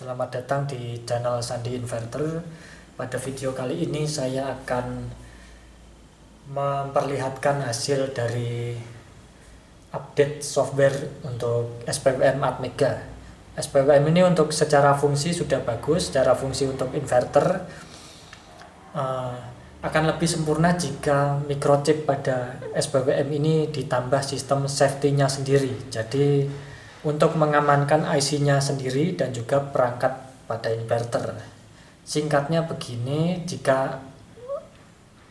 Selamat datang di channel Sandi Inverter. Pada video kali ini saya akan memperlihatkan hasil dari update software untuk SPWM Atmega. SPWM ini untuk secara fungsi sudah bagus, secara fungsi untuk inverter akan lebih sempurna jika microchip pada SPWM ini ditambah sistem safety-nya sendiri. Jadi untuk mengamankan IC-nya sendiri dan juga perangkat pada inverter. Singkatnya begini, jika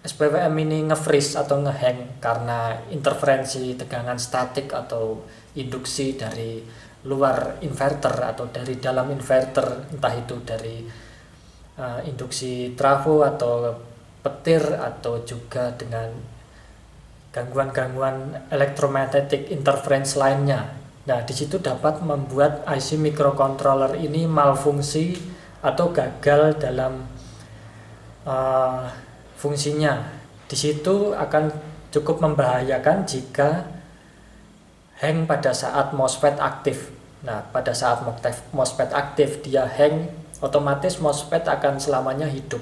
SPWM ini nge-freeze atau nge-hang karena interferensi tegangan statik atau induksi dari luar inverter atau dari dalam inverter, entah itu dari induksi trafo atau petir atau juga dengan gangguan-gangguan elektromagnetic interference lainnya. Nah, di situ dapat membuat IC microcontroller ini malfungsi atau gagal dalam fungsinya. Di situ akan cukup membahayakan jika hang pada saat MOSFET aktif. Nah, pada saat MOSFET aktif dia hang, otomatis MOSFET akan selamanya hidup.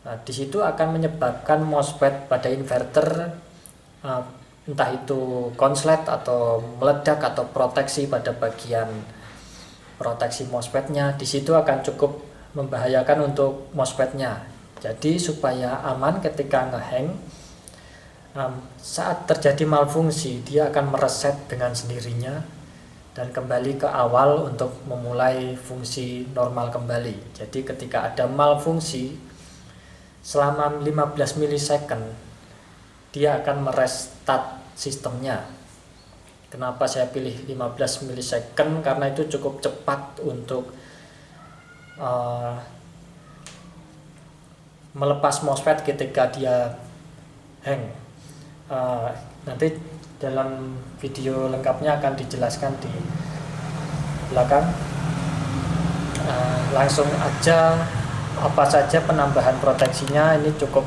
Nah, di situ akan menyebabkan MOSFET pada inverter entah itu konslet atau meledak atau proteksi pada bagian proteksi MOSFET-nya. Di situ akan cukup membahayakan untuk MOSFET-nya. Jadi supaya aman ketika ngehang, saat terjadi malfungsi dia akan mereset dengan sendirinya dan kembali ke awal untuk memulai fungsi normal kembali. Jadi ketika ada malfungsi selama 15 milisecond dia akan merestart sistemnya. Kenapa saya pilih 15 milisecond? Karena itu cukup cepat untuk melepas MOSFET ketika dia hang. Nanti dalam video lengkapnya akan dijelaskan di belakang. Langsung aja apa saja penambahan proteksinya, ini cukup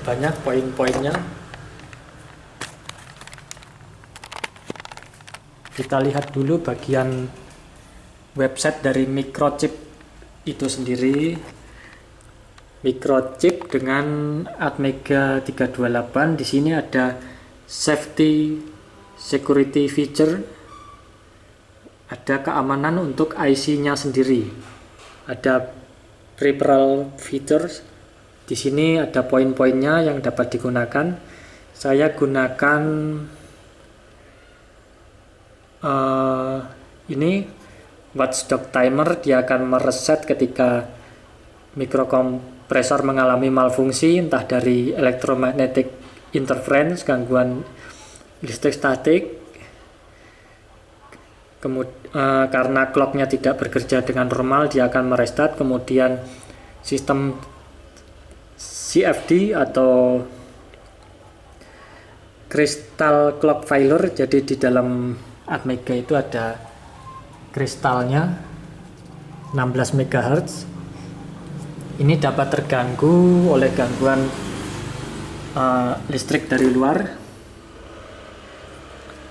banyak poin-poinnya. Kita lihat dulu bagian website dari microchip itu sendiri. Microchip dengan Atmega 328. Di sini ada safety security feature. Ada keamanan untuk IC-nya sendiri. Ada peripheral features. Di sini ada poin-poinnya yang dapat digunakan. Saya gunakan ini watchdog timer. Dia akan mereset ketika mikrokompresor mengalami malfungsi, entah dari electromagnetic interference, gangguan listrik statik, karena clocknya tidak bekerja dengan normal dia akan merestart. Kemudian sistem CFD atau crystal clock failure. Jadi di dalam Atmega itu ada kristalnya 16 MHz. Ini dapat terganggu oleh gangguan listrik dari luar.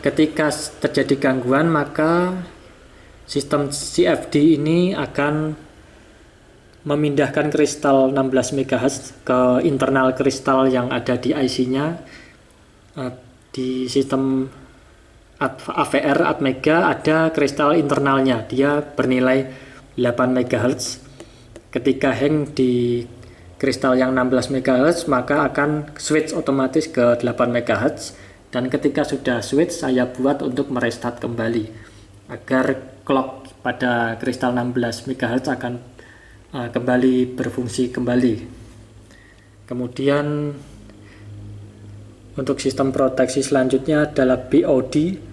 Ketika terjadi gangguan, maka sistem CFD ini akan memindahkan kristal 16 MHz ke internal kristal yang ada di IC-nya. Di sistem AVR Atmega ada kristal internalnya, dia bernilai 8 MHz. Ketika hang di kristal yang 16 MHz, maka akan switch otomatis ke 8 MHz. Dan ketika sudah switch, saya buat untuk merestart kembali agar clock pada kristal 16 MHz akan kembali berfungsi kembali. Kemudian untuk sistem proteksi selanjutnya adalah BOD,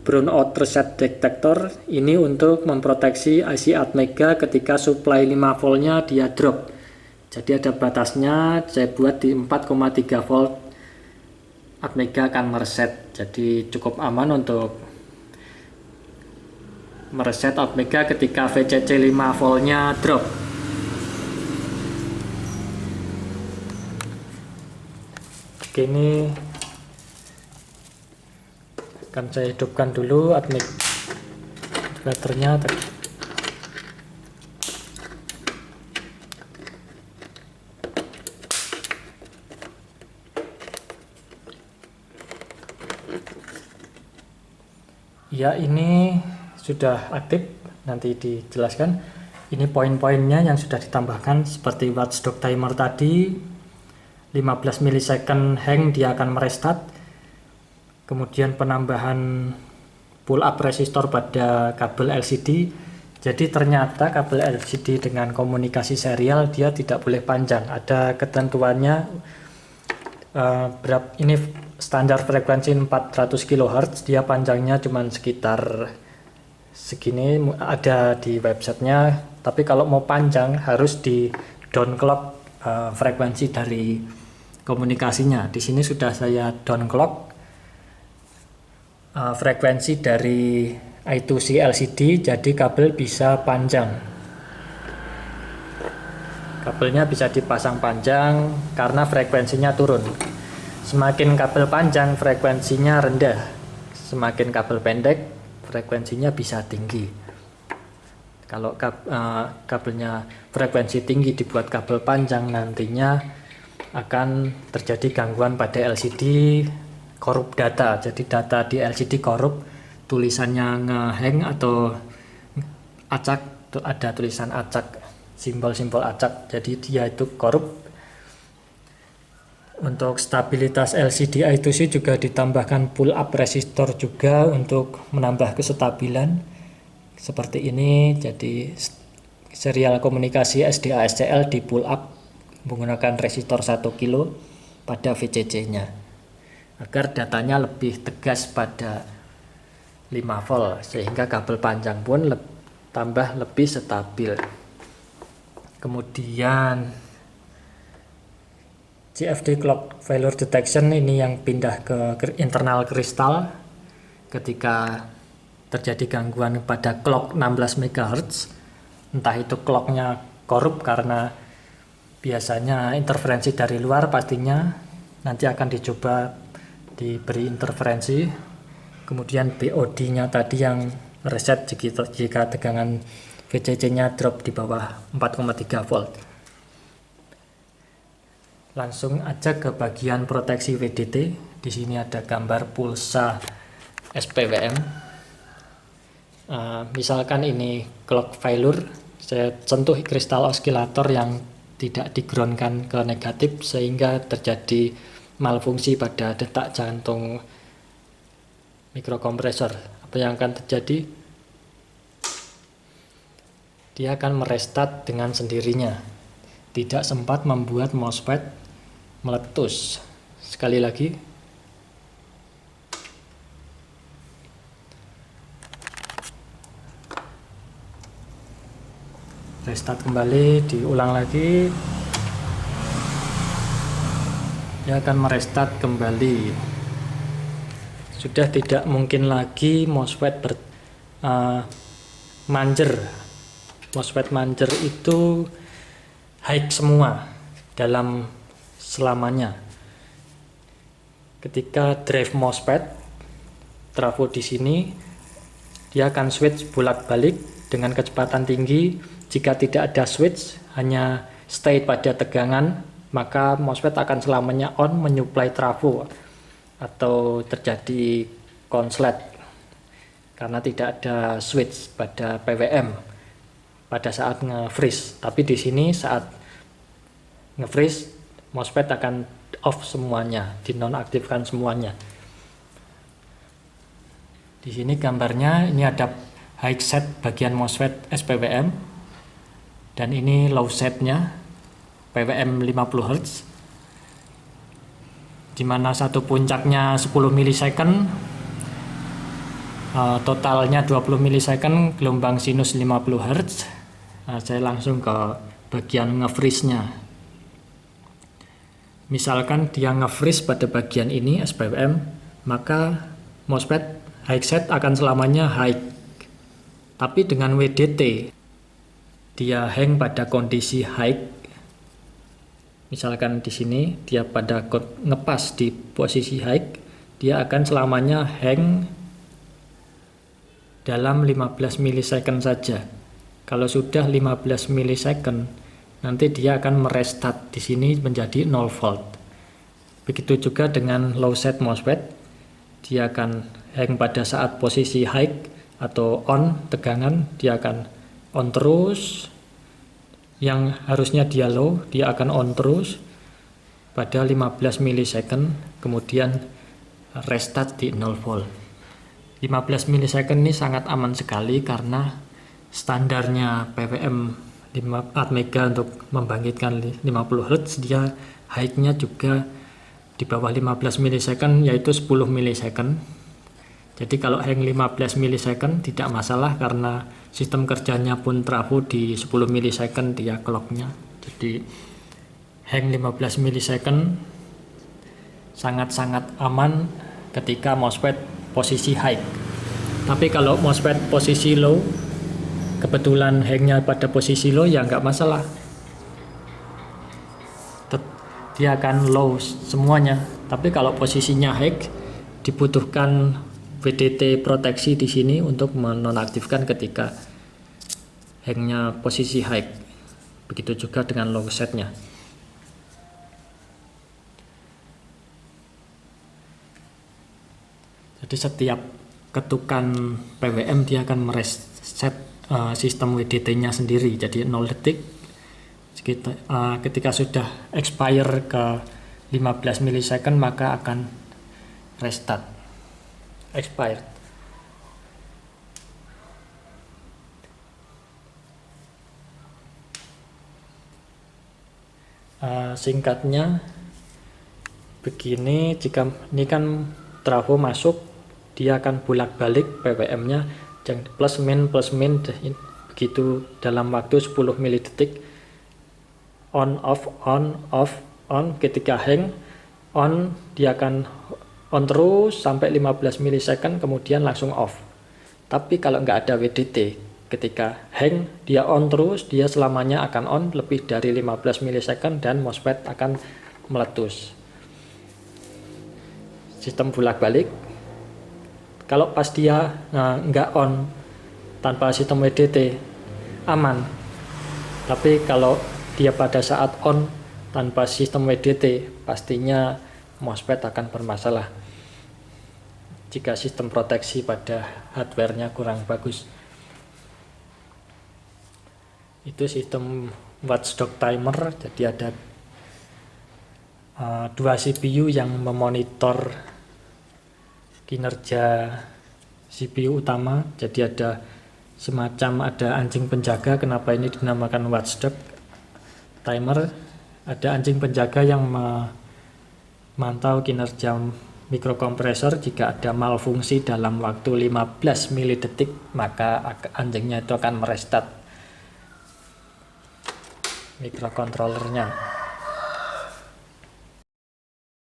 Brownout Reset Detector. Ini untuk memproteksi IC Atmega ketika supply 5 voltnya dia drop. Jadi ada batasnya, saya buat di 4,3 volt. Atmega akan mereset. Jadi cukup aman untuk mereset Atmega ketika VCC 5 voltnya drop. Oke, ini akan saya hidupkan dulu Atmega baterainya. Ya, ini sudah aktif, nanti dijelaskan. Ini poin-poinnya yang sudah ditambahkan seperti watchdog timer tadi, 15 milisecond hang dia akan merestart. Kemudian penambahan pull up resistor pada kabel LCD. Jadi ternyata kabel LCD dengan komunikasi serial dia tidak boleh panjang. Ada ketentuannya, ini standar frekuensi 400 kHz, dia panjangnya cuma sekitar segini, ada di websitenya. Tapi kalau mau panjang harus di downclock frekuensi dari komunikasinya. Di sini sudah saya downclock frekuensi dari I2C LCD, jadi kabel bisa panjang. Kabelnya bisa dipasang panjang karena frekuensinya turun. Semakin kabel panjang frekuensinya rendah, semakin kabel pendek frekuensinya bisa tinggi. Kalau kabelnya frekuensi tinggi dibuat kabel panjang, nantinya akan terjadi gangguan pada LCD, korup data. Jadi data di LCD korup, tulisannya ngehang atau acak, ada tulisan acak, simbol-simbol acak, jadi dia itu korup. Untuk stabilitas LCD I2C juga ditambahkan pull up resistor juga untuk menambah kestabilan. Seperti ini, jadi serial komunikasi SDA SCL di pull up menggunakan resistor 1 kilo pada VCC-nya agar datanya lebih tegas pada 5 volt, sehingga kabel panjang pun tambah lebih stabil. Kemudian CFD clock failure detection ini yang pindah ke internal kristal ketika terjadi gangguan pada clock 16 MHz, entah itu clocknya korup karena biasanya interferensi dari luar, pastinya nanti akan dicoba diberi interferensi. Kemudian BOD-nya tadi yang reset jika tegangan VCC-nya drop di bawah 4,3 volt. Langsung aja ke bagian proteksi VDT. Di sini ada gambar pulsa SPWM. Misalkan ini clock failure, saya sentuh kristal osilator yang tidak digroundkan ke negatif sehingga terjadi malfungsi pada detak jantung mikrokompresor. Apa yang akan terjadi? Dia akan merestart dengan sendirinya, tidak sempat membuat MOSFET meletus. Sekali lagi, restart kembali, diulang lagi, dia akan merestart kembali. Sudah tidak mungkin lagi MOSFET manjer. MOSFET manjer itu high semua dalam selamanya. Ketika drive MOSFET trafo di sini, dia akan switch bolak-balik dengan kecepatan tinggi. Jika tidak ada switch, hanya stay pada tegangan, maka MOSFET akan selamanya on menyuplai trafo atau terjadi konslet karena tidak ada switch pada PWM pada saat nge-freeze. Tapi di sini saat nge-freeze, MOSFET akan off semuanya, dinonaktifkan semuanya. Di sini gambarnya, ini ada high set bagian MOSFET SPWM. Dan ini low setnya PWM 50 Hz, dimana satu puncaknya 10 milisecond, totalnya 20 milisecond, gelombang sinus 50 Hz. Saya langsung ke bagian nge-freeze-nya. Misalkan dia nge-freeze pada bagian ini SPWM, maka MOSFET high set akan selamanya high. Tapi dengan WDT dia hang pada kondisi high. Misalkan di sini dia pada ngepas di posisi high, dia akan selamanya hang dalam 15 milisecond saja. Kalau sudah 15 milisecond, nanti dia akan merestart di sini menjadi 0 volt. Begitu juga dengan low set MOSFET, dia akan hang pada saat posisi high atau on tegangan, dia akan on terus. Yang harusnya dia low, dia akan on terus pada 15 milisecond, kemudian restart di 0 volt. 15 milisecond ini sangat aman sekali karena standarnya PWM 4 mega untuk membangkitkan 50 Hz, dia high-nya juga di bawah 15 milisecond yaitu 10 milisecond. Jadi kalau hang 15 milisecond tidak masalah karena sistem kerjanya pun trafo di 10 milisecond dia clocknya. Jadi hang 15 milisecond sangat-sangat aman ketika MOSFET posisi high. Tapi kalau MOSFET posisi low, kebetulan hangnya pada posisi low, ya nggak masalah. Dia akan low semuanya. Tapi kalau posisinya high, dibutuhkan VDT proteksi di sini untuk menonaktifkan ketika hangnya posisi high. Begitu juga dengan low setnya. Jadi setiap ketukan PWM dia akan mereset sistem WDT-nya sendiri. Jadi 0 detik ketika sudah expire ke 15 milisecond maka akan restart expired. Singkatnya begini, jika ini kan trafo masuk, dia akan bolak-balik PWM-nya plus min begitu dalam waktu 10 milidetik, on off on off on. Ketika hang on, dia akan on terus sampai 15 milisecond kemudian langsung off. Tapi kalau nggak ada WDT, ketika hang dia on terus, dia selamanya akan on lebih dari 15 milisecond dan MOSFET akan meletus. Sistem bolak-balik. Kalau pas dia nggak on tanpa sistem WDT aman. Tapi kalau dia pada saat on tanpa sistem WDT, pastinya MOSFET akan bermasalah jika sistem proteksi pada hardware-nya kurang bagus. Itu sistem watchdog timer. Jadi ada dua CPU yang memonitor kinerja CPU utama. Jadi ada semacam anjing penjaga. Kenapa ini dinamakan watchdog timer? Ada anjing penjaga yang memantau kinerja mikrokompresor. Jika ada malfungsi dalam waktu 15 milidetik, maka anjingnya itu akan merestart mikrokontrolernya.